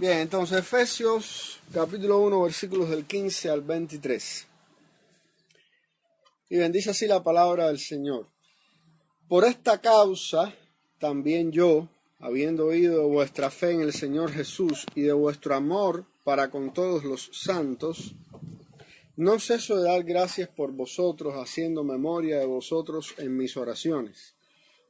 Bien, entonces Efesios capítulo 1 versículos del 15 al 23. Y bendice así la palabra del Señor. Por esta causa también yo, habiendo oído vuestra fe en el Señor Jesús y de vuestro amor para con todos los santos, no ceso de dar gracias por vosotros, haciendo memoria de vosotros en mis oraciones,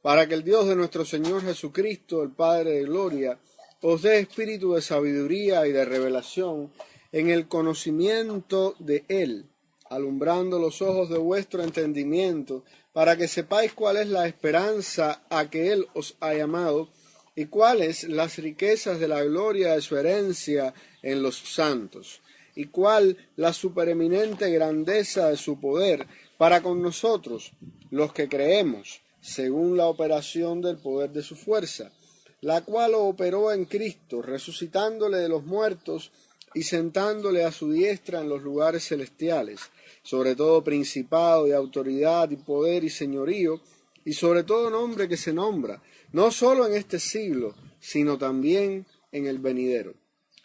para que el Dios de nuestro Señor Jesucristo, el Padre de gloria, os dé espíritu de sabiduría y de revelación en el conocimiento de Él, alumbrando los ojos de vuestro entendimiento, para que sepáis cuál es la esperanza a que Él os ha llamado, y cuáles las riquezas de la gloria de su herencia en los santos, y cuál la supereminente grandeza de su poder para con nosotros, los que creemos, según la operación del poder de su fuerza, la cual operó en Cristo, resucitándole de los muertos y sentándole a su diestra en los lugares celestiales, sobre todo principado y autoridad y poder y señorío, y sobre todo nombre que se nombra, no solo en este siglo, sino también en el venidero.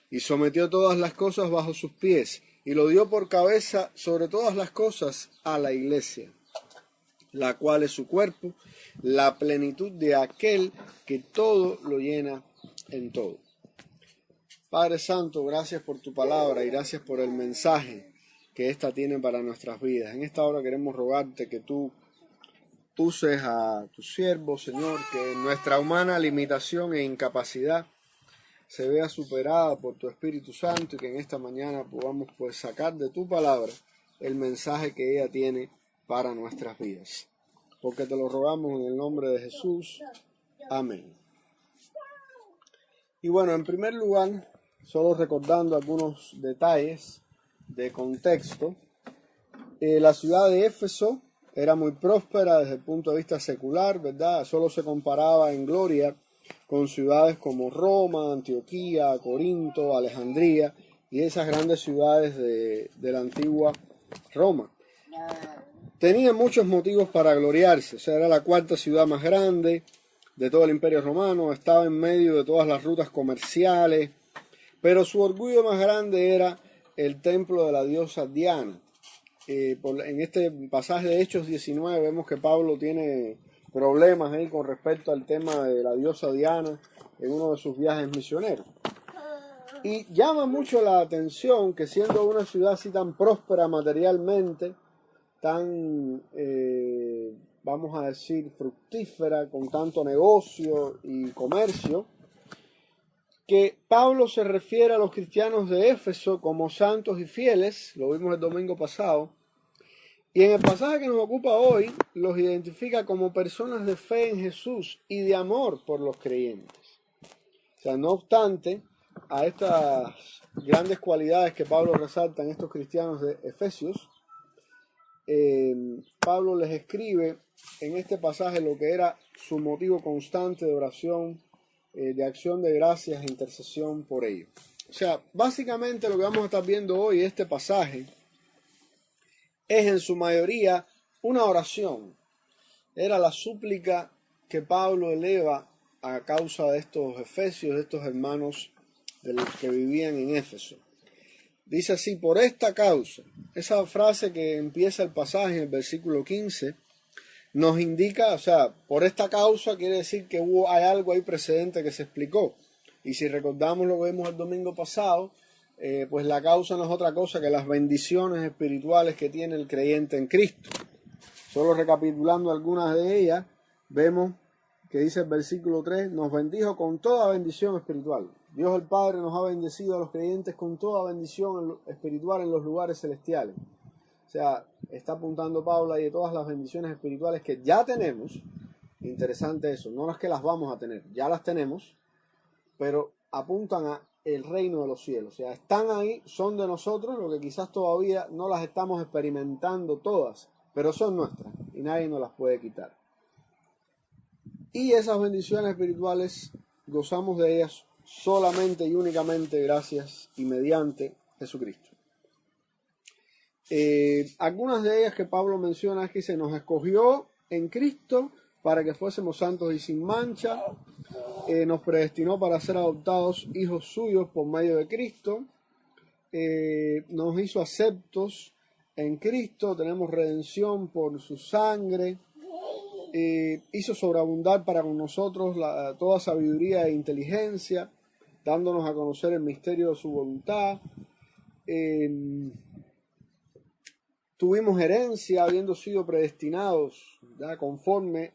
Y sometió todas las cosas bajo sus pies, y lo dio por cabeza sobre todas las cosas a la Iglesia, la cual es su cuerpo, la plenitud de aquel que todo lo llena en todo. Padre Santo, gracias por tu palabra y gracias por el mensaje que ésta tiene para nuestras vidas. En esta hora queremos rogarte que tú uses a tu siervo, Señor, que nuestra humana limitación e incapacidad se vea superada por tu Espíritu Santo y que en esta mañana podamos sacar de tu palabra el mensaje que ella tiene para nuestras vidas. Porque te lo rogamos en el nombre de Jesús. Amén. Y bueno, en primer lugar, solo recordando algunos detalles de contexto, la ciudad de Éfeso era muy próspera desde el punto de vista secular, ¿verdad? Solo se comparaba en gloria con ciudades como Roma, Antioquía, Corinto, Alejandría y esas grandes ciudades de la antigua Roma. Tenía muchos motivos para gloriarse, o sea, era la cuarta ciudad más grande de todo el Imperio Romano, estaba en medio de todas las rutas comerciales, pero su orgullo más grande era el templo de la diosa Diana. En este pasaje de Hechos 19 vemos que Pablo tiene problemas ahí con respecto al tema de la diosa Diana en uno de sus viajes misioneros. Y llama mucho la atención que siendo una ciudad así tan próspera materialmente, tan, vamos a decir, fructífera, con tanto negocio y comercio, que Pablo se refiere a los cristianos de Éfeso como santos y fieles, lo vimos el domingo pasado, y en el pasaje que nos ocupa hoy los identifica como personas de fe en Jesús y de amor por los creyentes. O sea, no obstante a estas grandes cualidades que Pablo resalta en estos cristianos de Efesios, Pablo les escribe en este pasaje lo que era su motivo constante de oración, de acción de gracias e intercesión por ellos. O sea, básicamente lo que vamos a estar viendo hoy, este pasaje, es en su mayoría una oración. Era la súplica que Pablo eleva a causa de estos efesios, de estos hermanos de los que vivían en Éfeso. Dice así, por esta causa. Esa frase que empieza el pasaje en el versículo 15 nos indica, o sea, por esta causa quiere decir que hay algo ahí precedente que se explicó. Y si recordamos lo que vimos el domingo pasado, pues la causa no es otra cosa que las bendiciones espirituales que tiene el creyente en Cristo. Solo recapitulando algunas de ellas, vemos que dice el versículo 3, nos bendijo con toda bendición espiritual. Dios el Padre nos ha bendecido a los creyentes con toda bendición espiritual en los lugares celestiales. O sea, está apuntando Pablo ahí de todas las bendiciones espirituales que ya tenemos. Interesante eso, no las que las vamos a tener, ya las tenemos, pero apuntan a el reino de los cielos. O sea, están ahí, son de nosotros, lo que quizás todavía no las estamos experimentando todas, pero son nuestras y nadie nos las puede quitar. Y esas bendiciones espirituales gozamos de ellas solamente y únicamente gracias y mediante Jesucristo. Algunas de ellas que Pablo menciona es que se nos escogió en Cristo para que fuésemos santos y sin mancha nos predestinó para ser adoptados hijos suyos por medio de Cristo, nos hizo aceptos en Cristo, tenemos redención por su sangre, hizo sobreabundar para con nosotros toda sabiduría e inteligencia, dándonos a conocer el misterio de su voluntad. Tuvimos herencia habiendo sido predestinados, ¿verdad?, conforme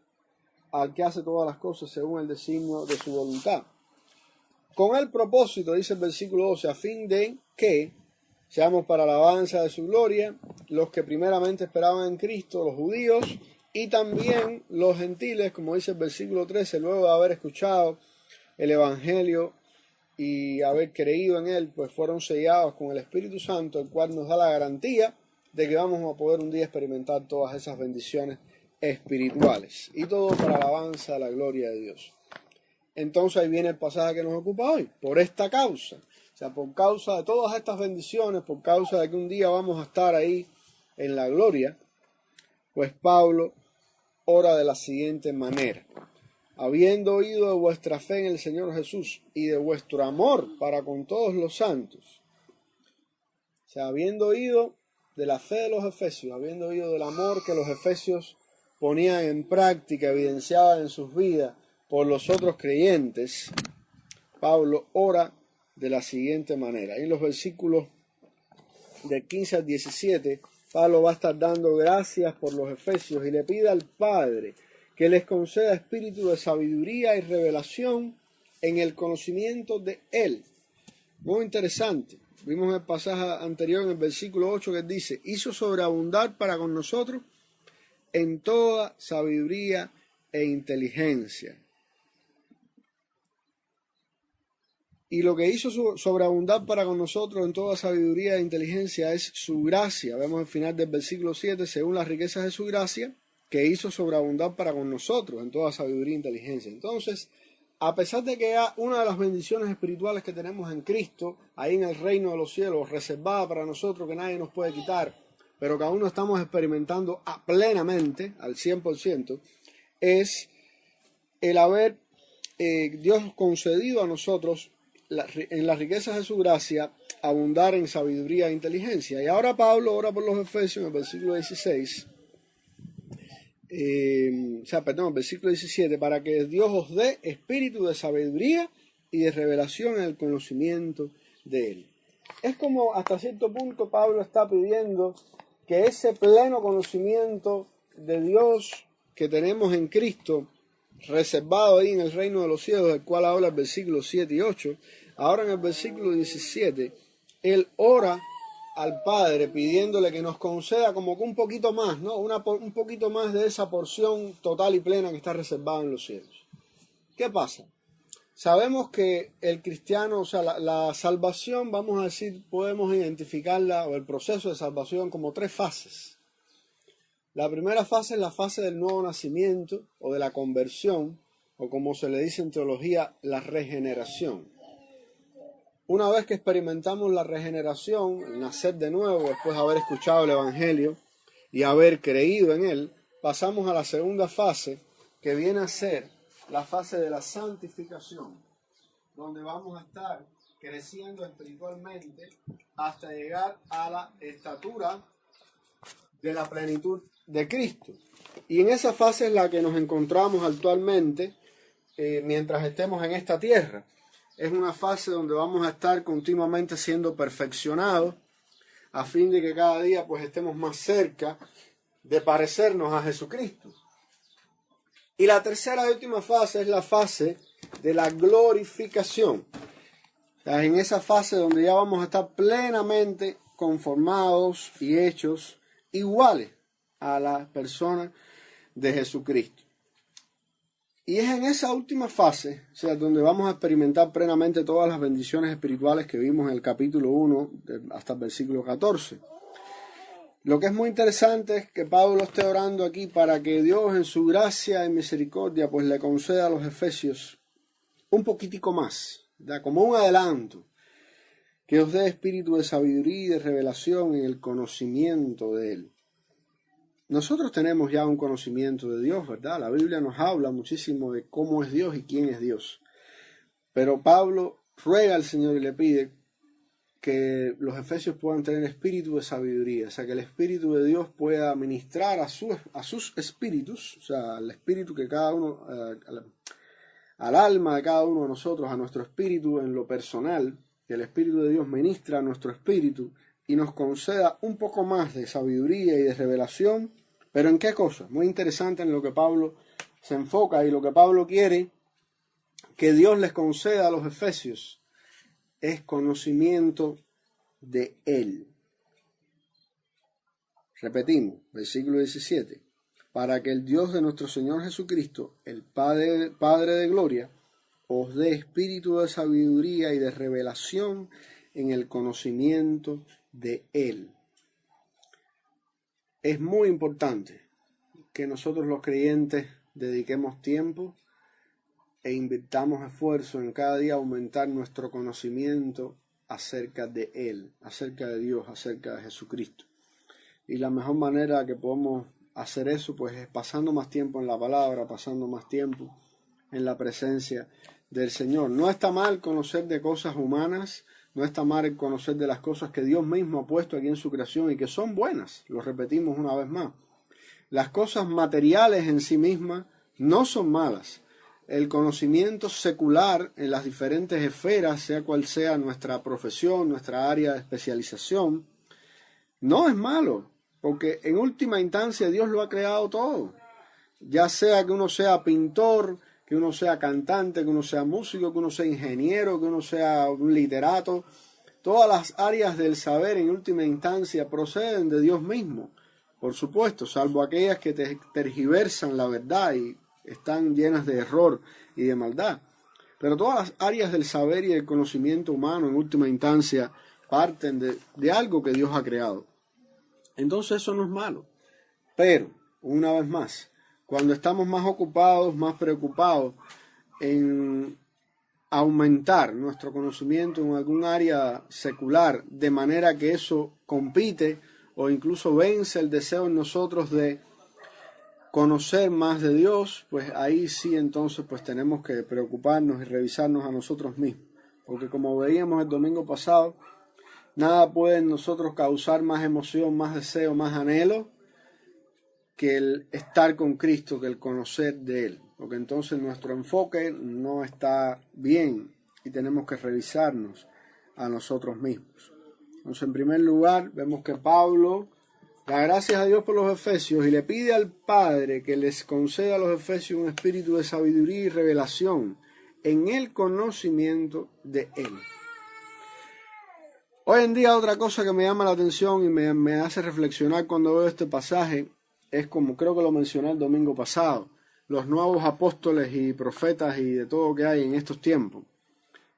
al que hace todas las cosas según el designio de su voluntad. Con el propósito, dice el versículo 12, a fin de que seamos para alabanza de su gloria, los que primeramente esperaban en Cristo, los judíos, y también los gentiles, como dice el versículo 13, luego de haber escuchado el Evangelio y haber creído en él, pues fueron sellados con el Espíritu Santo, el cual nos da la garantía de que vamos a poder un día experimentar todas esas bendiciones espirituales. Y todo para alabanza de la gloria de Dios. Entonces ahí viene el pasaje que nos ocupa hoy. Por esta causa, o sea, por causa de todas estas bendiciones, por causa de que un día vamos a estar ahí en la gloria, pues Pablo ora de la siguiente manera: habiendo oído de vuestra fe en el Señor Jesús y de vuestro amor para con todos los santos. O sea, habiendo oído de la fe de los efesios, habiendo oído del amor que los efesios ponían en práctica, evidenciaban en sus vidas por los otros creyentes, Pablo ora de la siguiente manera. En los versículos del 15 al 17, Pablo va a estar dando gracias por los efesios y le pide al Padre que les conceda espíritu de sabiduría y revelación en el conocimiento de Él. Muy interesante. Vimos el pasaje anterior en el versículo 8 que dice: hizo sobreabundar para con nosotros en toda sabiduría e inteligencia. Y lo que hizo sobreabundar para con nosotros en toda sabiduría e inteligencia es su gracia. Vemos al final del versículo 7, según las riquezas de su gracia, que hizo sobreabundar para con nosotros en toda sabiduría e inteligencia. Entonces, a pesar de que una de las bendiciones espirituales que tenemos en Cristo, ahí en el reino de los cielos, reservada para nosotros, que nadie nos puede quitar, pero que aún no estamos experimentando plenamente, al 100%, es el haber Dios concedido a nosotros en las riquezas de su gracia abundar en sabiduría e inteligencia. Y ahora Pablo ora por los efesios en el versículo 16, el versículo 17, para que Dios os dé espíritu de sabiduría y de revelación en el conocimiento de Él. Es como hasta cierto punto Pablo está pidiendo que ese pleno conocimiento de Dios que tenemos en Cristo, reservado ahí en el reino de los cielos, del cual habla el versículo 7 y 8, ahora en el versículo 17, él ora al Padre pidiéndole que nos conceda como que un poquito más, ¿no? Un poquito más de esa porción total y plena que está reservada en los cielos. ¿Qué pasa? Sabemos que el cristiano, o sea, la salvación, vamos a decir, podemos identificarla, o el proceso de salvación, como 3 fases. La primera fase es la fase del nuevo nacimiento o de la conversión, o como se le dice en teología, la regeneración. Una vez que experimentamos la regeneración, el nacer de nuevo, después de haber escuchado el Evangelio y haber creído en él, pasamos a la segunda fase, que viene a ser la fase de la santificación, donde vamos a estar creciendo espiritualmente hasta llegar a la estatura de la plenitud de Cristo. Y en esa fase es la que nos encontramos actualmente mientras estemos en esta tierra. Es una fase donde vamos a estar continuamente siendo perfeccionados a fin de que cada día pues estemos más cerca de parecernos a Jesucristo. Y la tercera y última fase es la fase de la glorificación. O sea, en esa fase donde ya vamos a estar plenamente conformados y hechos iguales a la persona de Jesucristo. Y es en esa última fase, o sea, donde vamos a experimentar plenamente todas las bendiciones espirituales que vimos en el capítulo 1 hasta el versículo 14. Lo que es muy interesante es que Pablo esté orando aquí para que Dios en su gracia y misericordia pues le conceda a los efesios un poquitico más, ¿verdad? Como un adelanto, que os dé espíritu de sabiduría y de revelación en el conocimiento de Él. Nosotros tenemos ya un conocimiento de Dios, ¿verdad? La Biblia nos habla muchísimo de cómo es Dios y quién es Dios. Pero Pablo ruega al Señor y le pide que los efesios puedan tener espíritu de sabiduría, o sea, que el Espíritu de Dios pueda ministrar a sus espíritus, o sea, al espíritu que cada uno, al alma de cada uno de nosotros, a nuestro espíritu en lo personal, que el Espíritu de Dios ministra a nuestro espíritu y nos conceda un poco más de sabiduría y de revelación. ¿Pero en qué cosa? Muy interesante en lo que Pablo se enfoca, y lo que Pablo quiere que Dios les conceda a los efesios es conocimiento de Él. Repetimos, versículo 17. Para que el Dios de nuestro Señor Jesucristo, el Padre de gloria, os dé espíritu de sabiduría y de revelación en el conocimiento de Él. Es muy importante que nosotros los creyentes dediquemos tiempo e invirtamos esfuerzo en cada día aumentar nuestro conocimiento acerca de Él, acerca de Dios, acerca de Jesucristo. Y la mejor manera que podemos hacer eso, pues, es pasando más tiempo en la palabra, pasando más tiempo en la presencia del Señor. No está mal conocer de cosas humanas, no está mal conocer de las cosas que Dios mismo ha puesto aquí en su creación y que son buenas, lo repetimos una vez más. Las cosas materiales en sí mismas no son malas. El conocimiento secular en las diferentes esferas, sea cual sea nuestra profesión, nuestra área de especialización, no es malo, porque en última instancia Dios lo ha creado todo. Ya sea que uno sea pintor, que uno sea cantante, que uno sea músico, que uno sea ingeniero, que uno sea un literato, todas las áreas del saber en última instancia proceden de Dios mismo, por supuesto, salvo aquellas que tergiversan la verdad y están llenas de error y de maldad. Pero todas las áreas del saber y del conocimiento humano en última instancia parten de algo que Dios ha creado. Entonces eso no es malo. Pero, una vez más, cuando estamos más ocupados, más preocupados en aumentar nuestro conocimiento en algún área secular, de manera que eso compite o incluso vence el deseo en nosotros de conocer más de Dios, pues ahí sí entonces pues tenemos que preocuparnos y revisarnos a nosotros mismos. Porque como veíamos el domingo pasado, nada puede en nosotros causar más emoción, más deseo, más anhelo que el estar con Cristo, que el conocer de Él. Porque entonces nuestro enfoque no está bien y tenemos que revisarnos a nosotros mismos. Entonces, en primer lugar, vemos que Pablo da gracias a Dios por los efesios y le pide al Padre que les conceda a los efesios un espíritu de sabiduría y revelación en el conocimiento de Él. Hoy en día otra cosa que me llama la atención y me hace reflexionar cuando veo este pasaje es, como creo que lo mencioné el domingo pasado, los nuevos apóstoles y profetas y de todo que hay en estos tiempos,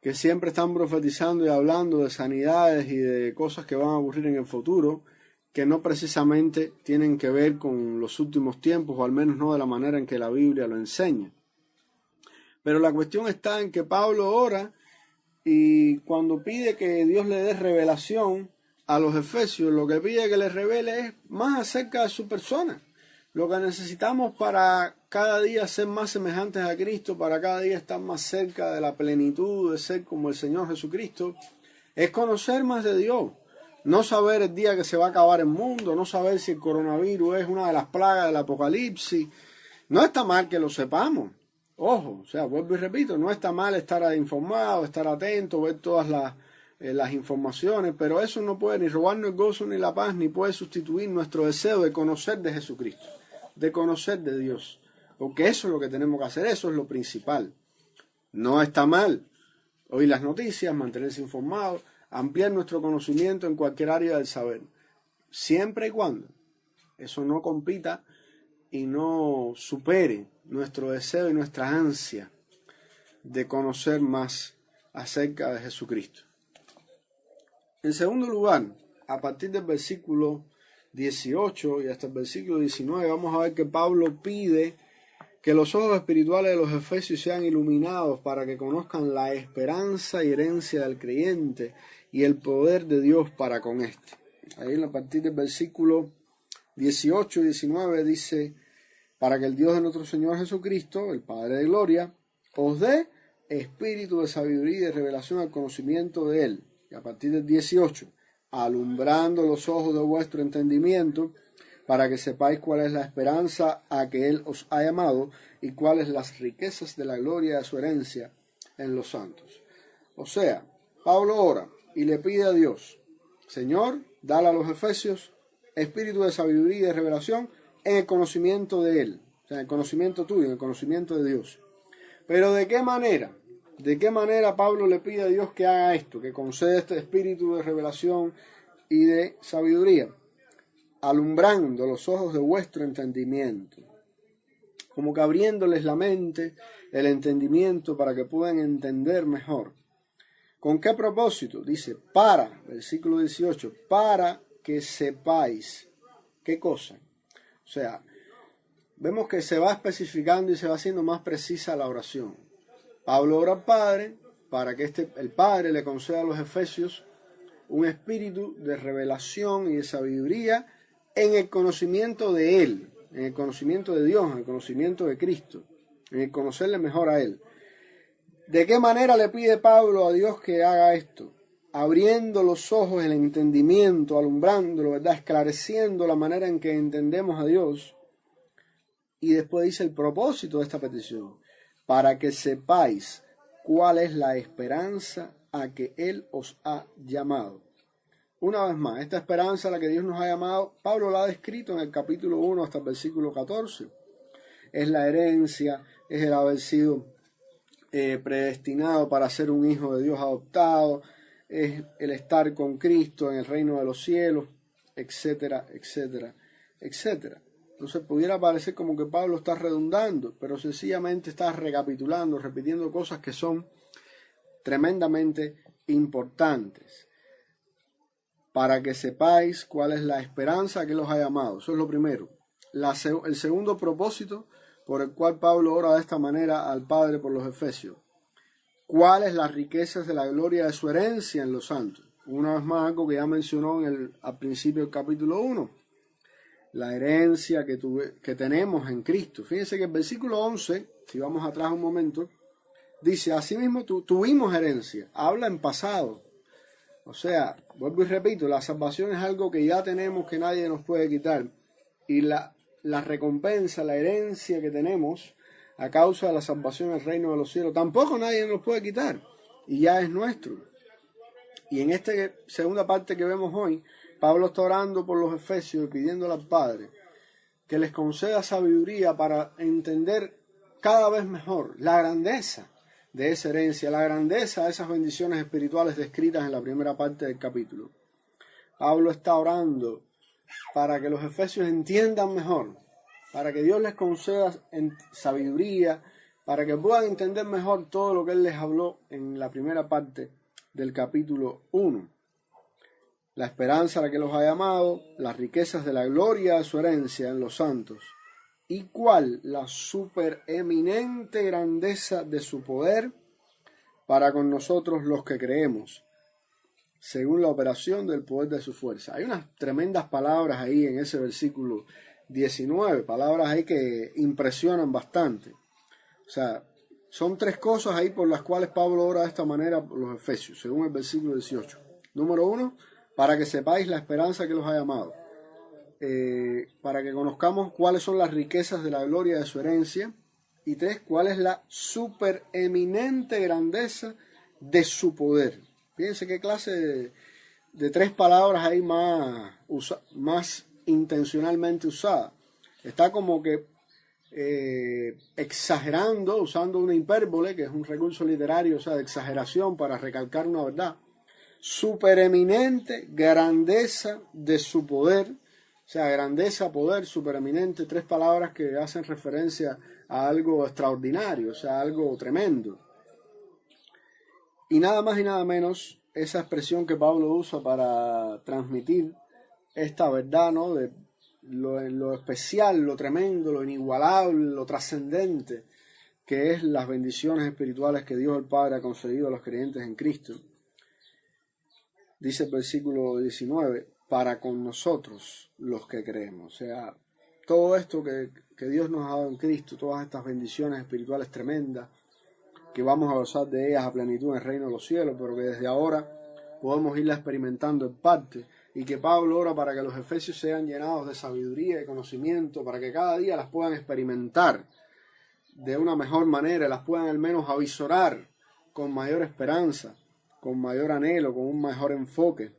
que siempre están profetizando y hablando de sanidades y de cosas que van a ocurrir en el futuro, que no precisamente tienen que ver con los últimos tiempos, o al menos no de la manera en que la Biblia lo enseña. Pero la cuestión está en que Pablo ora y cuando pide que Dios le dé revelación a los efesios, lo que pide que les revele es más acerca de su persona. Lo que necesitamos para cada día ser más semejantes a Cristo, para cada día estar más cerca de la plenitud de ser como el Señor Jesucristo, es conocer más de Dios. No saber el día que se va a acabar el mundo, no saber si el coronavirus es una de las plagas del apocalipsis. No está mal que lo sepamos. Ojo, o sea, vuelvo y repito, no está mal estar informado, estar atento, ver todas las informaciones, pero eso no puede ni robarnos el gozo ni la paz, ni puede sustituir nuestro deseo de conocer de Jesucristo, de conocer de Dios, porque eso es lo que tenemos que hacer, eso es lo principal. No está mal oír las noticias, mantenerse informado, ampliar nuestro conocimiento en cualquier área del saber, siempre y cuando eso no compita y no supere nuestro deseo y nuestra ansia de conocer más acerca de Jesucristo. En segundo lugar, a partir del versículo 18 y hasta el versículo 19, vamos a ver que Pablo pide que los ojos espirituales de los efesios sean iluminados para que conozcan la esperanza y herencia del creyente y el poder de Dios para con éste. Ahí a partir del versículo 18 y 19 dice: para que el Dios de nuestro Señor Jesucristo, el Padre de gloria, os dé espíritu de sabiduría y de revelación al conocimiento de Él. Y a partir del 18, alumbrando los ojos de vuestro entendimiento, para que sepáis cuál es la esperanza a que Él os ha llamado y cuáles las riquezas de la gloria de su herencia en los santos. O sea, Pablo ora y le pide a Dios: Señor, dale a los efesios espíritu de sabiduría y de revelación en el conocimiento de Él, o sea, en el conocimiento tuyo, en el conocimiento de Dios. Pero ¿de qué manera? ¿De qué manera Pablo le pide a Dios que haga esto, que conceda este espíritu de revelación y de sabiduría? Alumbrando los ojos de vuestro entendimiento, como que abriéndoles la mente, el entendimiento, para que puedan entender mejor. ¿Con qué propósito? Dice, versículo 18, para que sepáis. ¿Qué cosa? O sea, vemos que se va especificando y se va haciendo más precisa la oración. Pablo ora al Padre para que el Padre le conceda a los efesios un espíritu de revelación y de sabiduría en el conocimiento de Él, en el conocimiento de Dios, en el conocimiento de Cristo, en el conocerle mejor a Él. ¿De qué manera le pide Pablo a Dios que haga esto? Abriendo los ojos, el entendimiento, alumbrándolo, ¿verdad? Esclareciendo la manera en que entendemos a Dios. Y después dice el propósito de esta petición: para que sepáis cuál es la esperanza a que Él os ha llamado. Una vez más, esta esperanza a la que Dios nos ha llamado, Pablo la ha descrito en el capítulo 1 hasta el versículo 14. Es la herencia, es el haber sido predestinado para ser un hijo de Dios adoptado, es el estar con Cristo en el reino de los cielos, etcétera, etcétera, etcétera. Entonces pudiera parecer como que Pablo está redundando, pero sencillamente está recapitulando, repitiendo cosas que son tremendamente importantes. Para que sepáis cuál es la esperanza que los ha llamado. Eso es lo primero. El segundo propósito por el cual Pablo ora de esta manera al Padre por los efesios: cuáles las riquezas de la gloria de su herencia en los santos. Una vez más, algo que ya mencionó al principio del capítulo 1. La herencia que tenemos en Cristo. Fíjense que el versículo 11, si vamos atrás un momento, dice: asimismo tuvimos herencia. Habla en pasado. O sea, vuelvo y repito, la salvación es algo que ya tenemos, que nadie nos puede quitar. Y la recompensa, la herencia que tenemos a causa de la salvación del reino de los cielos, tampoco nadie nos puede quitar. Y ya es nuestro. Y en esta segunda parte que vemos hoy, Pablo está orando por los efesios y pidiéndole al Padre que les conceda sabiduría para entender cada vez mejor la grandeza de esa herencia, la grandeza de esas bendiciones espirituales descritas en la primera parte del capítulo. Pablo está orando para que los efesios entiendan mejor, para que Dios les conceda sabiduría, para que puedan entender mejor todo lo que Él les habló en la primera parte del capítulo 1. La esperanza a la que los ha llamado, las riquezas de la gloria de su herencia en los santos, y cuál la supereminente grandeza de su poder para con nosotros los que creemos, según la operación del poder de su fuerza. Hay unas tremendas palabras ahí en ese versículo 19, palabras ahí que impresionan bastante. O sea, son tres cosas ahí por las cuales Pablo ora de esta manera por los efesios, según el versículo 18. Número 1, para que sepáis la esperanza que los ha llamado. Para que conozcamos cuáles son las riquezas de la gloria de su herencia. Y 3, cuál es la supereminente grandeza de su poder. Fíjense qué clase de tres palabras ahí más intencionalmente usadas. Está como que exagerando, usando una hipérbole, que es un recurso literario, o sea, de exageración para recalcar una verdad. Supereminente grandeza de su poder. O sea, grandeza, poder, supereminente, tres palabras que hacen referencia a algo extraordinario, o sea, algo tremendo. Y nada más y nada menos, esa expresión que Pablo usa para transmitir esta verdad, ¿no? De lo especial, lo tremendo, lo inigualable, lo trascendente, que es las bendiciones espirituales que Dios el Padre ha concedido a los creyentes en Cristo. Dice el versículo 19, para con nosotros los que creemos. O sea, todo esto que Dios nos ha dado en Cristo, todas estas bendiciones espirituales tremendas, que vamos a gozar de ellas a plenitud en el reino de los cielos, pero que desde ahora podemos irlas experimentando en parte, y que Pablo ora para que los efesios sean llenados de sabiduría y conocimiento, para que cada día las puedan experimentar de una mejor manera, las puedan al menos avisorar con mayor esperanza, con mayor anhelo, con un mejor enfoque.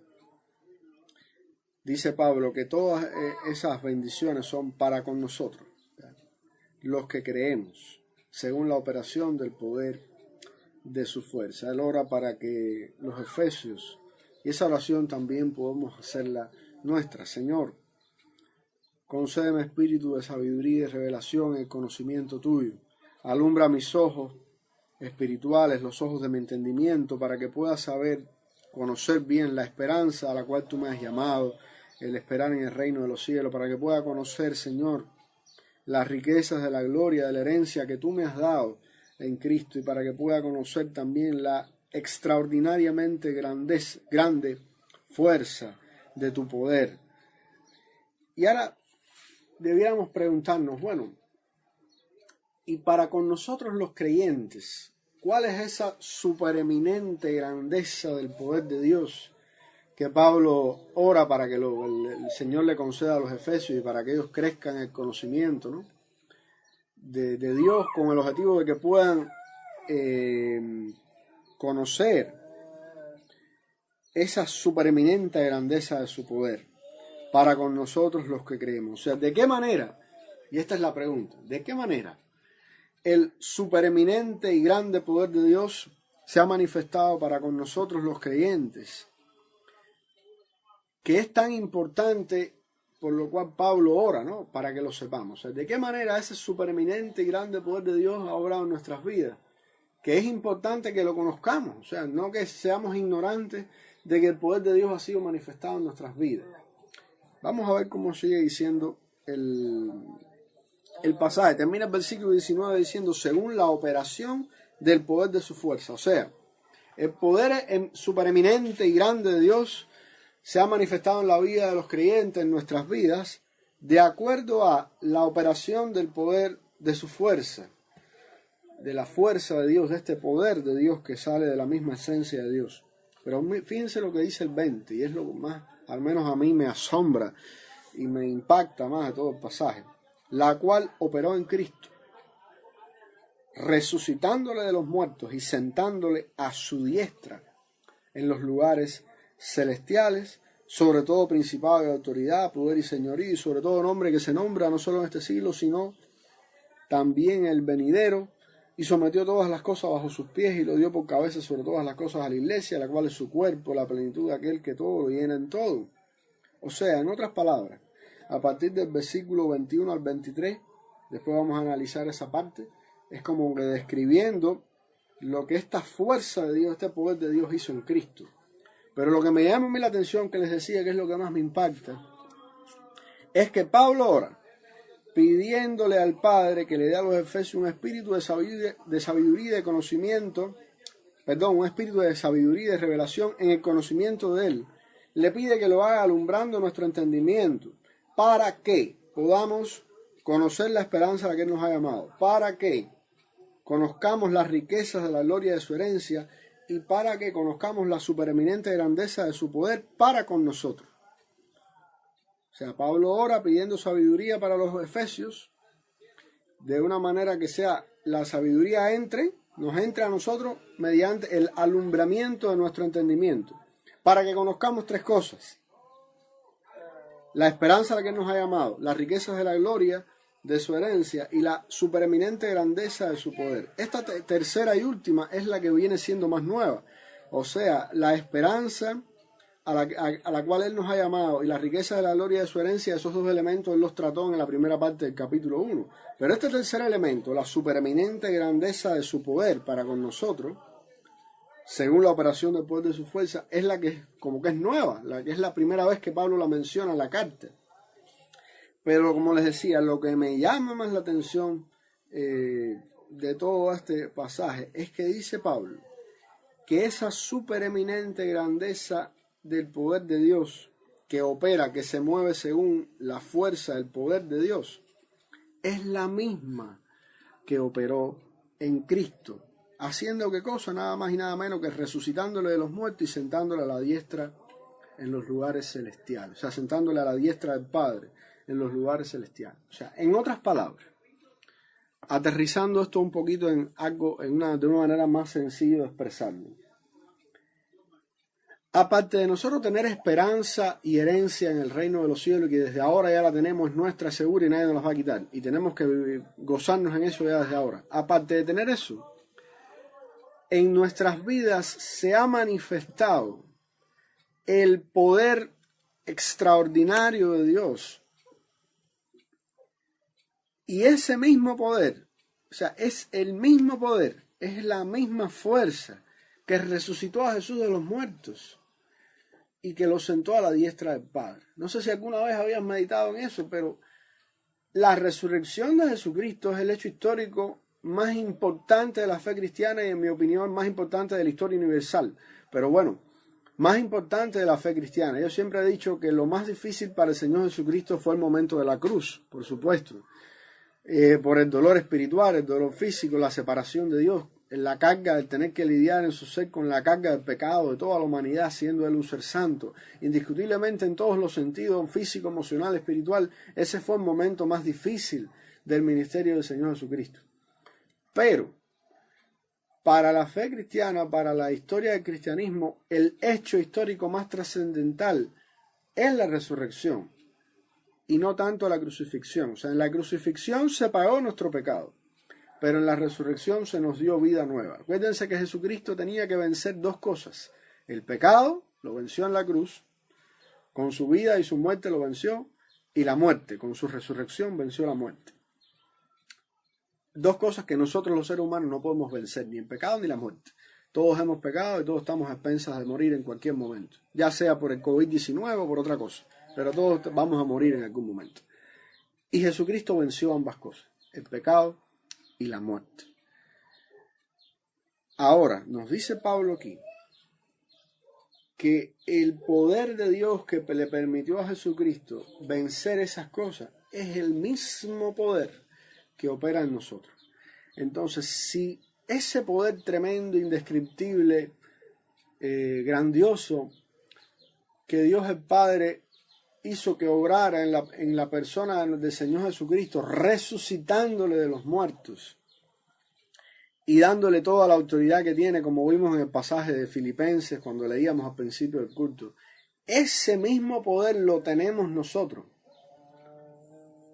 Dice Pablo que todas esas bendiciones son para con nosotros, los que creemos, según la operación del poder de su fuerza. Él ora para que los efesios, y esa oración también podemos hacerla nuestra. Señor, concédeme espíritu de sabiduría y revelación en el conocimiento tuyo. Alumbra mis ojos espirituales, los ojos de mi entendimiento, para que pueda saber, conocer bien la esperanza a la cual tú me has llamado, el esperar en el reino de los cielos, para que pueda conocer, Señor, las riquezas de la gloria, de la herencia que tú me has dado en Cristo, y para que pueda conocer también la extraordinariamente grande fuerza de tu poder. Y ahora debiéramos preguntarnos, bueno, y para con nosotros los creyentes, ¿cuál es esa supereminente grandeza del poder de Dios que Pablo ora para que el Señor le conceda a los efesios y para que ellos crezcan en el conocimiento, ¿no?, de Dios, con el objetivo de que puedan conocer esa supereminente grandeza de su poder para con nosotros los que creemos? O sea, ¿de qué manera? Y esta es la pregunta, ¿de qué manera el supereminente y grande poder de Dios se ha manifestado para con nosotros los creyentes, que es tan importante, por lo cual Pablo ora, ¿no?, para que lo sepamos? O sea, ¿de qué manera ese supereminente y grande poder de Dios ha obrado en nuestras vidas? Que es importante que lo conozcamos, o sea, no que seamos ignorantes de que el poder de Dios ha sido manifestado en nuestras vidas. Vamos a ver cómo sigue diciendo el pasaje. Termina el versículo 19 diciendo, según la operación del poder de su fuerza. O sea, el poder supereminente y grande de Dios se ha manifestado en la vida de los creyentes, en nuestras vidas, de acuerdo a la operación del poder de su fuerza, de la fuerza de Dios, de este poder de Dios que sale de la misma esencia de Dios. Pero fíjense lo que dice el 20, y es lo que más, al menos a mí, me asombra y me impacta más de todo el pasaje. La cual operó en Cristo, resucitándole de los muertos y sentándole a su diestra en los lugares celestiales, sobre todo principado de autoridad, poder y señorío, y sobre todo nombre que se nombra no solo en este siglo, sino también en el venidero, y sometió todas las cosas bajo sus pies y lo dio por cabeza sobre todas las cosas a la iglesia, la cual es su cuerpo, la plenitud de aquel que todo lo llena en todo. O sea, en otras palabras, a partir del versículo 21 al 23, después vamos a analizar esa parte, es como que describiendo lo que esta fuerza de Dios, este poder de Dios hizo en Cristo. Pero lo que me llama a mí la atención, que les decía que es lo que más me impacta, es que Pablo ora pidiéndole al Padre que le dé a los efesios un espíritu de sabiduría y de conocimiento, un espíritu de sabiduría y de revelación en el conocimiento de Él. Le pide que lo haga alumbrando nuestro entendimiento, para que podamos conocer la esperanza a la que Él nos ha llamado, para que conozcamos las riquezas de la gloria de su herencia y para que conozcamos la supereminente grandeza de su poder para con nosotros. O sea, Pablo ora pidiendo sabiduría para los efesios, de una manera que sea la sabiduría nos entre a nosotros mediante el alumbramiento de nuestro entendimiento, para que conozcamos tres cosas: la esperanza a la que Él nos ha llamado, las riquezas de la gloria de su herencia y la supereminente grandeza de su poder. Esta tercera y última es la que viene siendo más nueva, o sea, la esperanza a la cual Él nos ha llamado y la riqueza de la gloria de su herencia. Esos dos elementos Él los trató en la primera parte del capítulo 1. Pero este tercer elemento, la supereminente grandeza de su poder para con nosotros, según la operación del poder de su fuerza, es la que como que es nueva, la que es la primera vez que Pablo la menciona en la carta. Pero como les decía, lo que me llama más la atención de todo este pasaje es que dice Pablo que esa supereminente grandeza del poder de Dios que opera, que se mueve según la fuerza del poder de Dios, es la misma que operó en Cristo ¿Haciendo qué cosa? Nada más y nada menos que resucitándole de los muertos y sentándole a la diestra en los lugares celestiales. O sea, sentándole a la diestra del Padre en los lugares celestiales. O sea, en otras palabras, aterrizando esto un poquito en algo, de una manera más sencilla de expresarlo. Aparte de nosotros tener esperanza y herencia en el reino de los cielos, y que desde ahora ya la tenemos, es nuestra segura y nadie nos la va a quitar, y tenemos que gozarnos en eso ya desde ahora. Aparte de tener eso, en nuestras vidas se ha manifestado el poder extraordinario de Dios. Y ese mismo poder, o sea, es el mismo poder, es la misma fuerza que resucitó a Jesús de los muertos y que lo sentó a la diestra del Padre. No sé si alguna vez habías meditado en eso, pero la resurrección de Jesucristo es el hecho histórico más importante de la fe cristiana y, en mi opinión, más importante de la historia universal. Pero bueno, más importante de la fe cristiana. Yo siempre he dicho que lo más difícil para el Señor Jesucristo fue el momento de la cruz, por supuesto. Por el dolor espiritual, el dolor físico, la separación de Dios, la carga de tener que lidiar en su ser con la carga del pecado de toda la humanidad, siendo Él un ser santo. Indiscutiblemente en todos los sentidos, físico, emocional, espiritual, ese fue el momento más difícil del ministerio del Señor Jesucristo. Pero, para la fe cristiana, para la historia del cristianismo, el hecho histórico más trascendental es la resurrección y no tanto la crucifixión. O sea, en la crucifixión se pagó nuestro pecado, pero en la resurrección se nos dio vida nueva. Acuérdense que Jesucristo tenía que vencer dos cosas. El pecado lo venció en la cruz, con su vida y su muerte lo venció, y la muerte, con su resurrección venció la muerte. Dos cosas que nosotros los seres humanos no podemos vencer, ni el pecado ni la muerte. Todos hemos pecado y todos estamos a expensas de morir en cualquier momento, ya sea por el COVID-19 o por otra cosa, pero todos vamos a morir en algún momento. Y Jesucristo venció ambas cosas, el pecado y la muerte. Ahora, nos dice Pablo aquí que el poder de Dios que le permitió a Jesucristo vencer esas cosas es el mismo poder que opera en nosotros. Entonces, si ese poder tremendo, indescriptible, grandioso, que Dios el Padre hizo que obrara en la persona del Señor Jesucristo, resucitándole de los muertos y dándole toda la autoridad que tiene, como vimos en el pasaje de Filipenses cuando leíamos al principio del culto, ese mismo poder lo tenemos nosotros,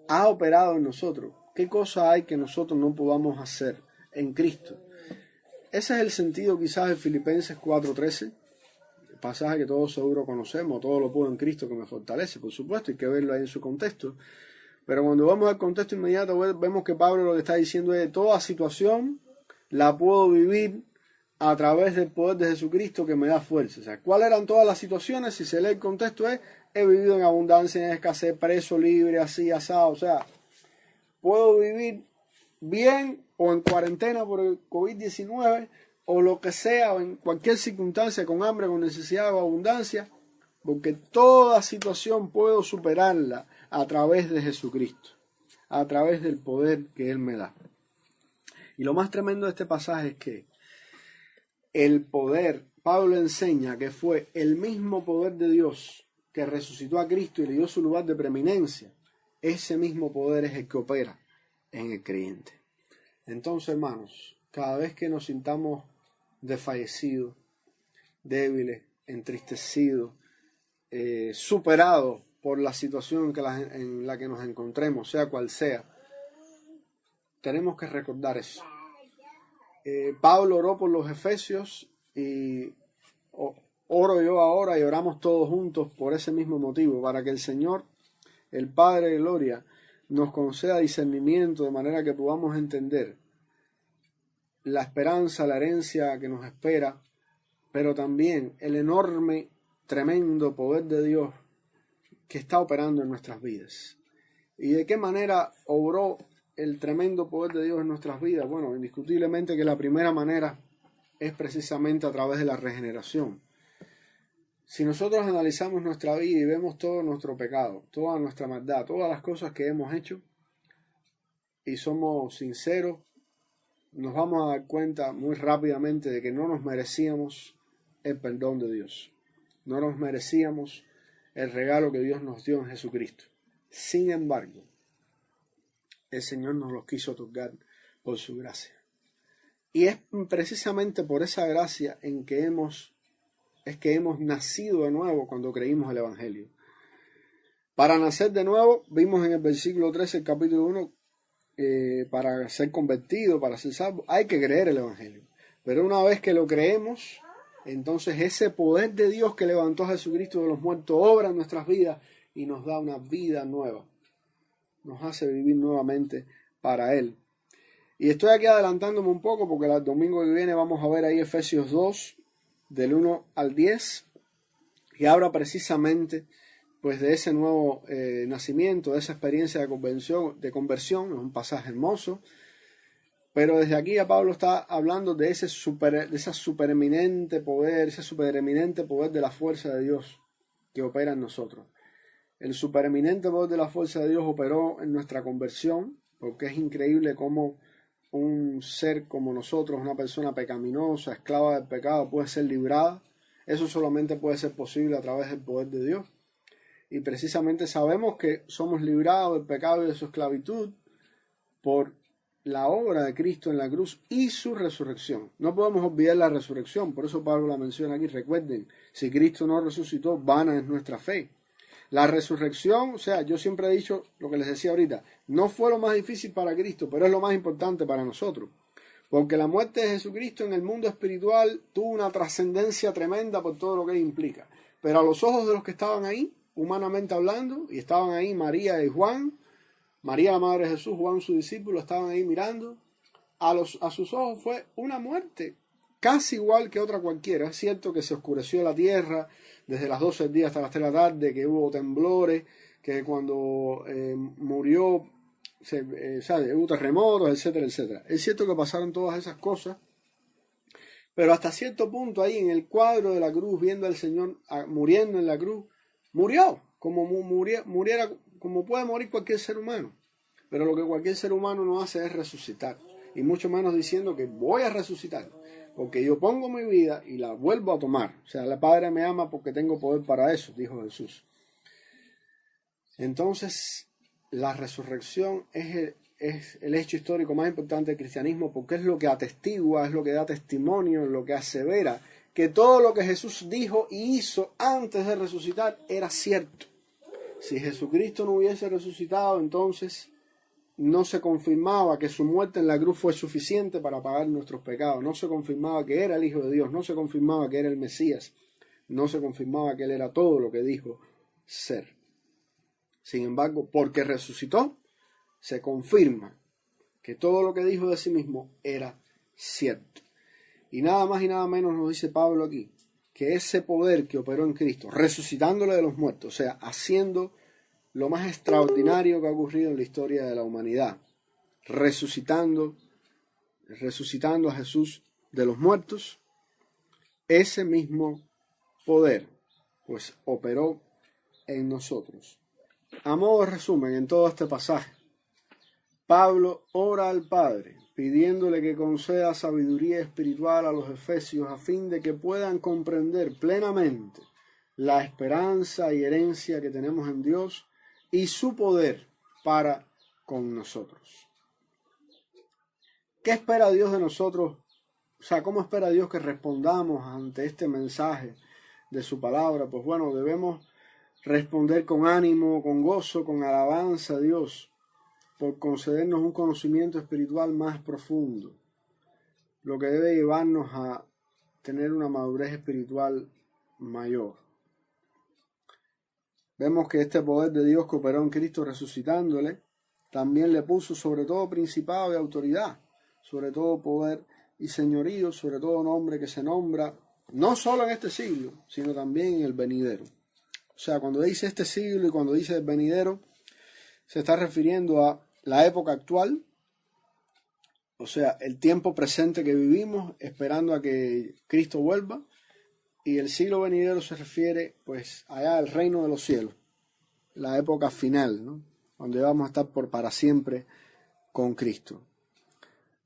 ha operado en nosotros. ¿Qué cosa hay que nosotros no podamos hacer en Cristo? Ese es el sentido quizás de Filipenses 4:13, el pasaje que todos seguro conocemos, todo lo puedo en Cristo que me fortalece, por supuesto, hay que verlo ahí en su contexto. Pero cuando vamos al contexto inmediato vemos que Pablo lo que está diciendo es: toda situación la puedo vivir a través del poder de Jesucristo que me da fuerza. O sea, ¿cuáles eran todas las situaciones? Si se lee el contexto es: he vivido en abundancia, en escasez, preso, libre, así, asado. O sea, puedo vivir bien o en cuarentena por el COVID-19 o lo que sea, o en cualquier circunstancia, con hambre, con necesidad o abundancia, porque toda situación puedo superarla a través de Jesucristo, a través del poder que Él me da. Y lo más tremendo de este pasaje es que el poder, Pablo enseña que fue el mismo poder de Dios que resucitó a Cristo y le dio su lugar de preeminencia. Ese mismo poder es el que opera en el creyente. Entonces, hermanos, cada vez que nos sintamos desfallecidos, débiles, entristecidos, superados por la situación en la que nos encontremos, sea cual sea, tenemos que recordar eso. Pablo oró por los efesios y oro yo ahora y oramos todos juntos por ese mismo motivo, para que el Señor, el Padre de Gloria, nos conceda discernimiento de manera que podamos entender la esperanza, la herencia que nos espera, pero también el enorme, tremendo poder de Dios que está operando en nuestras vidas. ¿Y de qué manera obró el tremendo poder de Dios en nuestras vidas? Bueno, indiscutiblemente que la primera manera es precisamente a través de la regeneración. Si nosotros analizamos nuestra vida y vemos todo nuestro pecado, toda nuestra maldad, todas las cosas que hemos hecho, y somos sinceros nos vamos a dar cuenta muy rápidamente de que no nos merecíamos el perdón de Dios. No nos merecíamos el regalo que Dios nos dio en Jesucristo. Sin embargo, el Señor nos lo quiso otorgar por su gracia. Y es precisamente por esa gracia es que hemos nacido de nuevo cuando creímos el Evangelio. Para nacer de nuevo, vimos en el versículo 13 del capítulo 1, para ser convertido, para ser salvo, hay que creer el Evangelio. Pero una vez que lo creemos, entonces ese poder de Dios que levantó a Jesucristo de los muertos obra en nuestras vidas y nos da una vida nueva. Nos hace vivir nuevamente para Él. Y estoy aquí adelantándome un poco porque el domingo que viene vamos a ver ahí Efesios 2, del 1 al 10, y habla precisamente pues de ese nuevo nacimiento, de esa experiencia de conversión, es un pasaje hermoso, pero desde aquí ya Pablo está hablando de ese supereminente poder de la fuerza de Dios que opera en nosotros. El supereminente poder de la fuerza de Dios operó en nuestra conversión, porque es increíble cómo un ser como nosotros, una persona pecaminosa, esclava del pecado, puede ser librada. Eso solamente puede ser posible a través del poder de Dios. Y precisamente sabemos que somos librados del pecado y de su esclavitud por la obra de Cristo en la cruz y su resurrección. No podemos olvidar la resurrección, por eso Pablo la menciona aquí. Recuerden, si Cristo no resucitó, vana es nuestra fe. La resurrección, o sea, yo siempre he dicho lo que les decía ahorita, no fue lo más difícil para Cristo, pero es lo más importante para nosotros. Porque la muerte de Jesucristo en el mundo espiritual tuvo una trascendencia tremenda por todo lo que implica. Pero a los ojos de los que estaban ahí, humanamente hablando, y estaban ahí María y Juan, María la madre de Jesús, Juan su discípulo, estaban ahí mirando, a sus ojos fue una muerte casi igual que otra cualquiera. Es cierto que se oscureció la tierra desde las 12 del día hasta las 3 de la tarde, que hubo temblores, que cuando murió hubo terremotos, etcétera, etcétera. Es cierto que pasaron todas esas cosas, pero hasta cierto punto ahí en el cuadro de la cruz, viendo al Señor muriendo en la cruz, murió como como puede morir cualquier ser humano. Pero lo que cualquier ser humano no hace es resucitar, y mucho menos diciendo que voy a resucitar, porque yo pongo mi vida y la vuelvo a tomar. O sea, el Padre me ama porque tengo poder para eso, dijo Jesús. Entonces, la resurrección es el hecho histórico más importante del cristianismo, porque es lo que atestigua, es lo que da testimonio, lo que asevera que todo lo que Jesús dijo y hizo antes de resucitar era cierto. Si Jesucristo no hubiese resucitado, entonces no se confirmaba que su muerte en la cruz fue suficiente para pagar nuestros pecados. No se confirmaba que era el Hijo de Dios. No se confirmaba que era el Mesías. No se confirmaba que Él era todo lo que dijo ser. Sin embargo, porque resucitó, se confirma que todo lo que dijo de sí mismo era cierto. Y nada más y nada menos nos dice Pablo aquí, que ese poder que operó en Cristo, resucitándole de los muertos, o sea, haciendo lo más extraordinario que ha ocurrido en la historia de la humanidad, resucitando a Jesús de los muertos, ese mismo poder pues operó en nosotros. A modo de resumen, en todo este pasaje, Pablo ora al Padre pidiéndole que conceda sabiduría espiritual a los efesios a fin de que puedan comprender plenamente la esperanza y herencia que tenemos en Dios y su poder para con nosotros. ¿Qué espera Dios de nosotros? O sea, ¿cómo espera Dios que respondamos ante este mensaje de su palabra? Pues bueno, debemos responder con ánimo, con gozo, con alabanza a Dios por concedernos un conocimiento espiritual más profundo, lo que debe llevarnos a tener una madurez espiritual mayor. Vemos que este poder de Dios que operó en Cristo resucitándole, también le puso sobre todo principado y autoridad, sobre todo poder y señorío, sobre todo nombre que se nombra, no solo en este siglo, sino también en el venidero. O sea, cuando dice este siglo y cuando dice el venidero, se está refiriendo a la época actual, o sea, el tiempo presente que vivimos, esperando a que Cristo vuelva, y el siglo venidero se refiere pues allá al reino de los cielos, la época final, ¿no? Donde vamos a estar por para siempre con Cristo.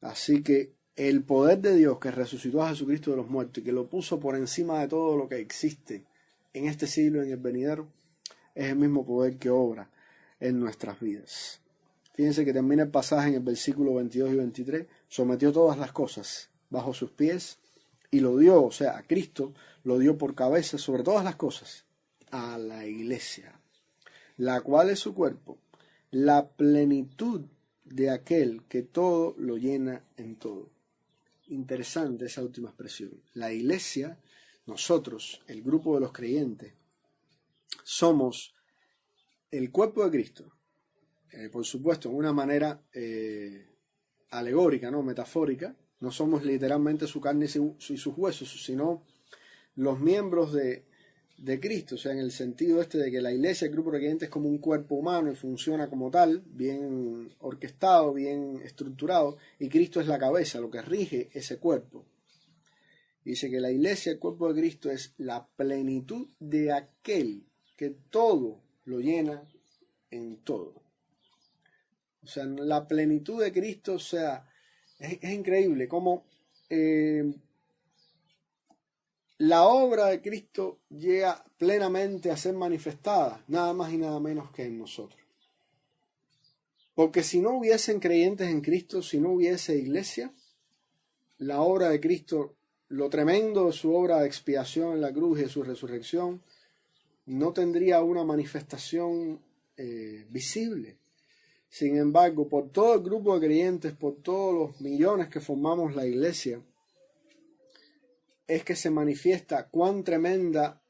Así que el poder de Dios que resucitó a Jesucristo de los muertos y que lo puso por encima de todo lo que existe en este siglo y en el venidero, es el mismo poder que obra en nuestras vidas. Fíjense que termina el pasaje en el versículo 22 y 23, sometió todas las cosas bajo sus pies y lo dio, o sea, a Cristo, lo dio por cabeza sobre todas las cosas, a la iglesia, la cual es su cuerpo, la plenitud de aquel que todo lo llena en todo. Interesante esa última expresión. La iglesia, nosotros, el grupo de los creyentes, somos el cuerpo de Cristo, por supuesto, en una manera alegórica, ¿no? Metafórica. No somos literalmente su carne y sus huesos, sino los miembros de Cristo, o sea, en el sentido de que la iglesia, el grupo de creyentes, es como un cuerpo humano y funciona como tal, bien orquestado, bien estructurado, y Cristo es la cabeza, lo que rige ese cuerpo. Dice que la iglesia, el cuerpo de Cristo, es la plenitud de aquel que todo lo llena en todo. O sea, la plenitud de Cristo, o sea, es increíble cómo la obra de Cristo llega plenamente a ser manifestada, nada más y nada menos que en nosotros. Porque si no hubiesen creyentes en Cristo, si no hubiese iglesia, la obra de Cristo, lo tremendo de su obra de expiación en la cruz y de su resurrección, no tendría una manifestación visible. Sin embargo, por todo el grupo de creyentes, por todos los millones que formamos la iglesia, es que se manifiesta cuán tremenda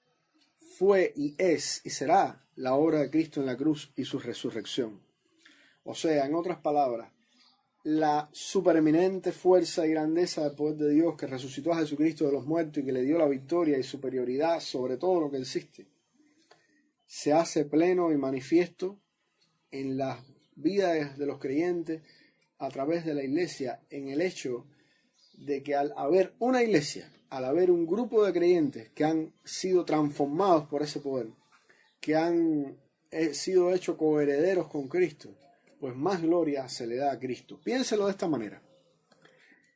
fue y es y será la obra de Cristo en la cruz y su resurrección. O sea, en otras palabras, la supereminente fuerza y grandeza del poder de Dios que resucitó a Jesucristo de los muertos y que le dio la victoria y superioridad sobre todo lo que existe, se hace pleno y manifiesto en las vidas de los creyentes a través de la iglesia, en el hecho de que al haber una iglesia, al haber un grupo de creyentes que han sido transformados por ese poder, que han sido hechos coherederos con Cristo, pues más gloria se le da a Cristo. Piénselo de esta manera.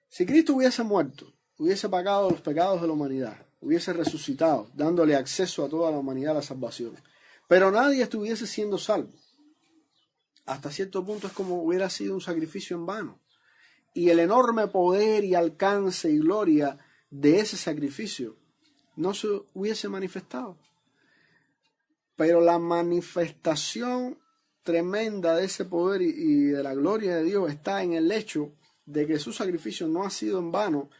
Si Cristo hubiese muerto, hubiese pagado los pecados de la humanidad, hubiese resucitado, dándole acceso a toda la humanidad a la salvación, pero nadie estuviese siendo salvo, hasta cierto punto es como hubiera sido un sacrificio en vano. Y el enorme poder y alcance y gloria de ese sacrificio no se hubiese manifestado. Pero la manifestación tremenda de ese poder y de la gloria de Dios está en el hecho de que su sacrificio no ha sido en vano,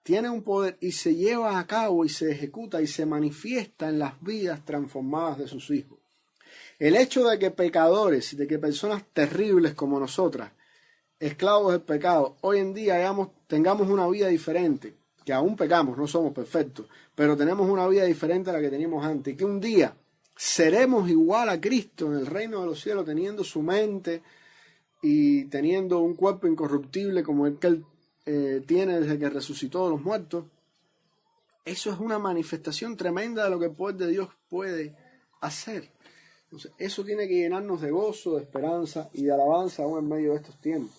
tiene un poder y se lleva a cabo y se ejecuta y se manifiesta en las vidas transformadas de sus hijos. El hecho de que pecadores, de que personas terribles como nosotras, esclavos del pecado, hoy en día tengamos una vida diferente, que aún pecamos, no somos perfectos, pero tenemos una vida diferente a la que teníamos antes, y que un día seremos igual a Cristo en el reino de los cielos, teniendo su mente y teniendo un cuerpo incorruptible como el que Él tiene desde que resucitó de los muertos. Eso es una manifestación tremenda de lo que el poder de Dios puede hacer. Entonces, eso tiene que llenarnos de gozo, de esperanza y de alabanza aún en medio de estos tiempos.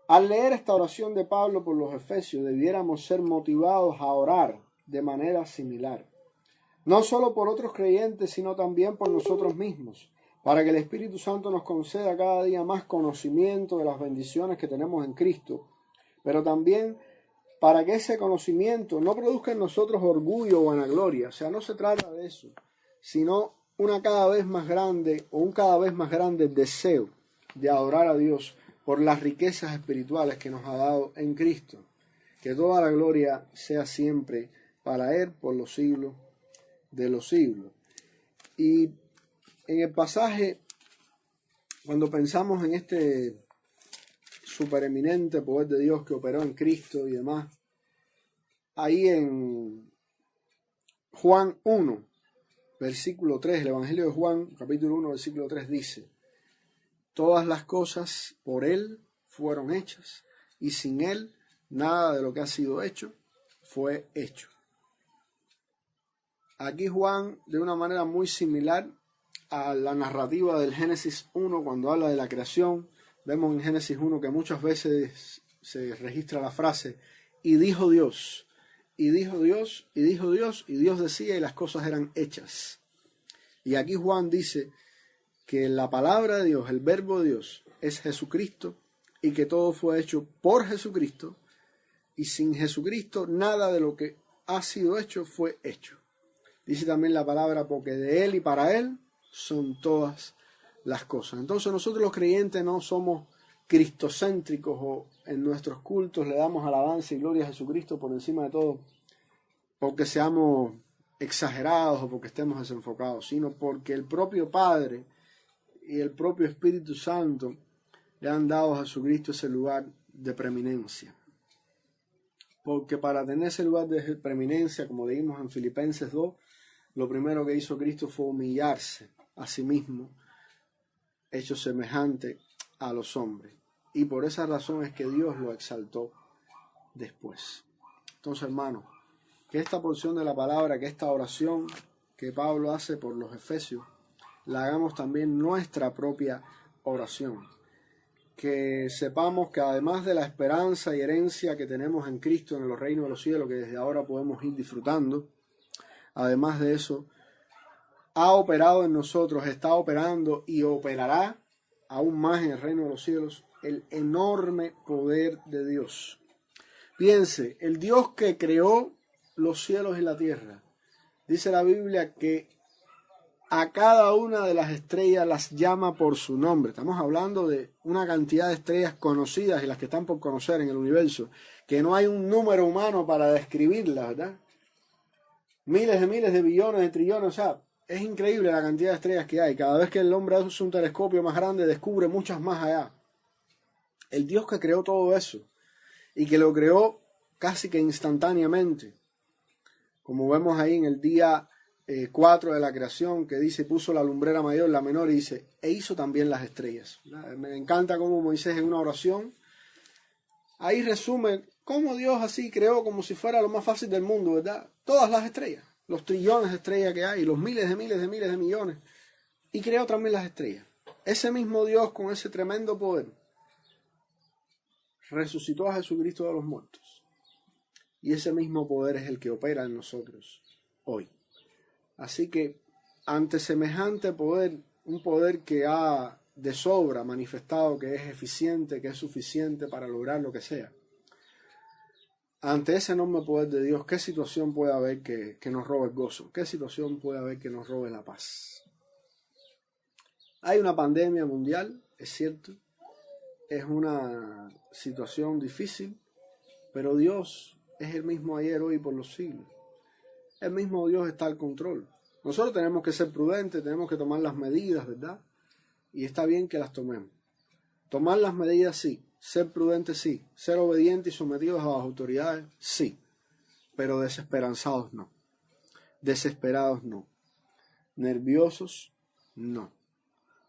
Al leer esta oración de Pablo por los Efesios, debiéramos ser motivados a orar de manera similar. No solo por otros creyentes, sino también por nosotros mismos, para que el Espíritu Santo nos conceda cada día más conocimiento de las bendiciones que tenemos en Cristo, pero también para que ese conocimiento no produzca en nosotros orgullo o vanagloria. O sea, no se trata de eso, sino un cada vez más grande deseo de adorar a Dios por las riquezas espirituales que nos ha dado en Cristo. Que toda la gloria sea siempre para Él por los siglos de los siglos. Y en el pasaje, cuando pensamos en este supereminente poder de Dios que operó en Cristo y demás, ahí en Juan 1, versículo 3, el Evangelio de Juan, capítulo 1, versículo 3 dice: todas las cosas por Él fueron hechas, y sin Él nada de lo que ha sido hecho fue hecho. Aquí Juan, de una manera muy similar a la narrativa del Génesis 1, cuando habla de la creación, vemos en Génesis 1 que muchas veces se registra la frase, y dijo Dios, y dijo Dios, y dijo Dios, y Dios decía y las cosas eran hechas. Y aquí Juan dice que la palabra de Dios, el verbo de Dios, es Jesucristo, y que todo fue hecho por Jesucristo, y sin Jesucristo nada de lo que ha sido hecho fue hecho. Dice también la palabra, porque de Él y para Él son todas las cosas. Entonces nosotros los creyentes no somos cristocéntricos o en nuestros cultos le damos alabanza y gloria a Jesucristo por encima de todo porque seamos exagerados o porque estemos desenfocados, sino porque el propio Padre y el propio Espíritu Santo le han dado a Jesucristo ese lugar de preeminencia. Porque para tener ese lugar de preeminencia, como leímos en Filipenses 2, lo primero que hizo Cristo fue humillarse a sí mismo, hecho semejante a los hombres. Y por esa razón es que Dios lo exaltó después. Entonces, hermanos, que esta porción de la palabra, que esta oración que Pablo hace por los Efesios, la hagamos también nuestra propia oración. Que sepamos que además de la esperanza y herencia que tenemos en Cristo en los reinos de los cielos, que desde ahora podemos ir disfrutando, además de eso, ha operado en nosotros, está operando y operará aún más en el reino de los cielos el enorme poder de Dios. Piense, el Dios que creó los cielos y la tierra, dice la Biblia que a cada una de las estrellas las llama por su nombre. Estamos hablando de una cantidad de estrellas conocidas y las que están por conocer en el universo, que no hay un número humano para describirlas, ¿verdad? Miles de billones, de trillones, o sea, es increíble la cantidad de estrellas que hay. Cada vez que el hombre hace un telescopio más grande, descubre muchas más allá. El Dios que creó todo eso y que lo creó casi que instantáneamente, como vemos ahí en el día 4 de la creación, que dice, puso la lumbrera mayor, la menor, y dice, e hizo también las estrellas. Me encanta cómo Moisés en una oración, ahí resume cómo Dios así creó como si fuera lo más fácil del mundo, ¿verdad? Todas las estrellas, los trillones de estrellas que hay, los miles de millones, y creó también las estrellas. Ese mismo Dios con ese tremendo poder resucitó a Jesucristo de los muertos. Y ese mismo poder es el que opera en nosotros hoy. Así que ante semejante poder, un poder que ha de sobra manifestado que es eficiente, que es suficiente para lograr lo que sea, ante ese enorme poder de Dios, ¿qué situación puede haber que nos robe el gozo? ¿Qué situación puede haber que nos robe la paz? Hay una pandemia mundial, es cierto, es una situación difícil, pero Dios es el mismo ayer, hoy y por los siglos. El mismo Dios está al control. Nosotros tenemos que ser prudentes, tenemos que tomar las medidas, ¿verdad? Y está bien que las tomemos. Tomar las medidas, sí. Ser prudentes, sí. Ser obedientes y sometidos a las autoridades, sí. Pero desesperanzados, no. Desesperados, no. Nerviosos, no.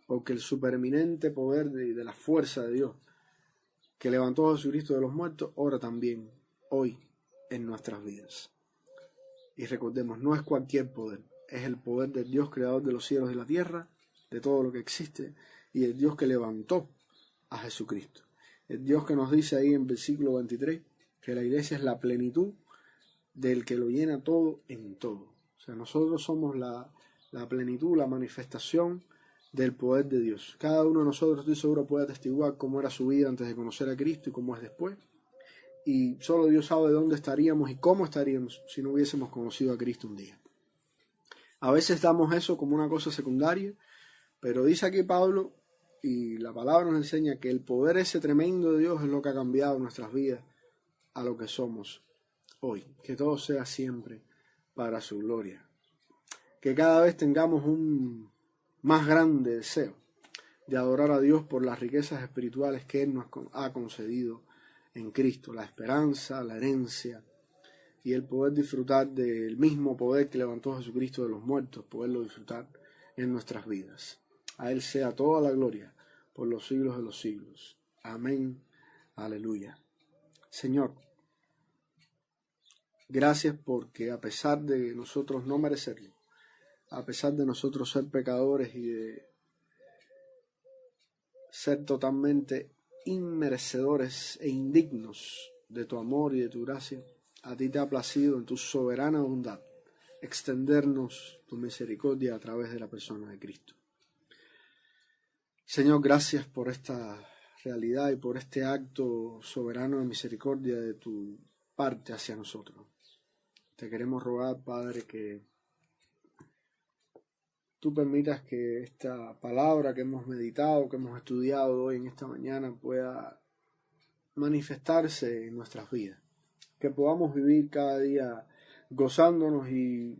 Porque el supereminente poder de la fuerza de Dios que levantó a Jesucristo de los muertos, ora también hoy en nuestras vidas. Y recordemos, no es cualquier poder, es el poder del Dios creador de los cielos y la tierra, de todo lo que existe, y el Dios que levantó a Jesucristo. El Dios que nos dice ahí en versículo 23 que la iglesia es la plenitud del que lo llena todo en todo. O sea, nosotros somos la plenitud, la manifestación del poder de Dios. Cada uno de nosotros, estoy seguro, puede atestiguar cómo era su vida antes de conocer a Cristo y cómo es después. Y solo Dios sabe de dónde estaríamos y cómo estaríamos si no hubiésemos conocido a Cristo un día. A veces damos eso como una cosa secundaria, pero dice aquí Pablo, y la palabra nos enseña que el poder ese tremendo de Dios es lo que ha cambiado nuestras vidas a lo que somos hoy. Que todo sea siempre para su gloria. Que cada vez tengamos un más grande deseo de adorar a Dios por las riquezas espirituales que Él nos ha concedido en Cristo, la esperanza, la herencia y el poder disfrutar del mismo poder que levantó a Jesucristo de los muertos, poderlo disfrutar en nuestras vidas. A Él sea toda la gloria por los siglos de los siglos. Amén. Aleluya. Señor, gracias porque a pesar de nosotros no merecerlo, a pesar de nosotros ser pecadores y de ser totalmente inmerecedores e indignos de tu amor y de tu gracia, a ti te ha placido en tu soberana bondad extendernos tu misericordia a través de la persona de Cristo. Señor, gracias por esta realidad y por este acto soberano de misericordia de tu parte hacia nosotros. Te queremos rogar, Padre, que tú permitas que esta palabra que hemos meditado, que hemos estudiado hoy en esta mañana, pueda manifestarse en nuestras vidas. Que podamos vivir cada día gozándonos y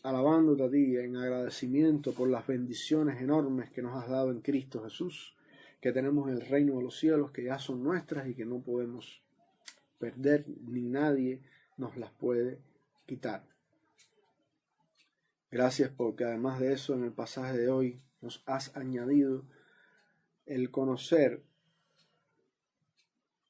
alabándote a ti en agradecimiento por las bendiciones enormes que nos has dado en Cristo Jesús, que tenemos el reino de los cielos, que ya son nuestras y que no podemos perder, ni nadie nos las puede quitar. Gracias porque además de eso, en el pasaje de hoy nos has añadido el conocer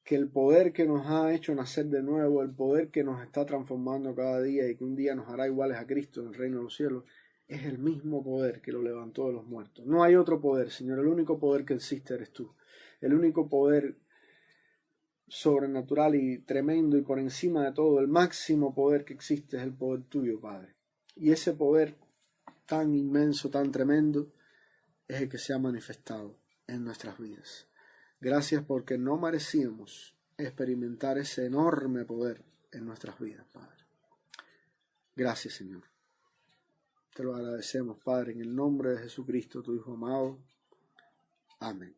que el poder que nos ha hecho nacer de nuevo, el poder que nos está transformando cada día y que un día nos hará iguales a Cristo en el reino de los cielos, es el mismo poder que lo levantó de los muertos. No hay otro poder, Señor. El único poder que existe eres tú. El único poder sobrenatural y tremendo y por encima de todo, el máximo poder que existe es el poder tuyo, Padre. Y ese poder tan inmenso, tan tremendo, es el que se ha manifestado en nuestras vidas. Gracias porque no merecíamos experimentar ese enorme poder en nuestras vidas, Padre. Gracias, Señor. Te lo agradecemos, Padre, en el nombre de Jesucristo, tu Hijo amado. Amén.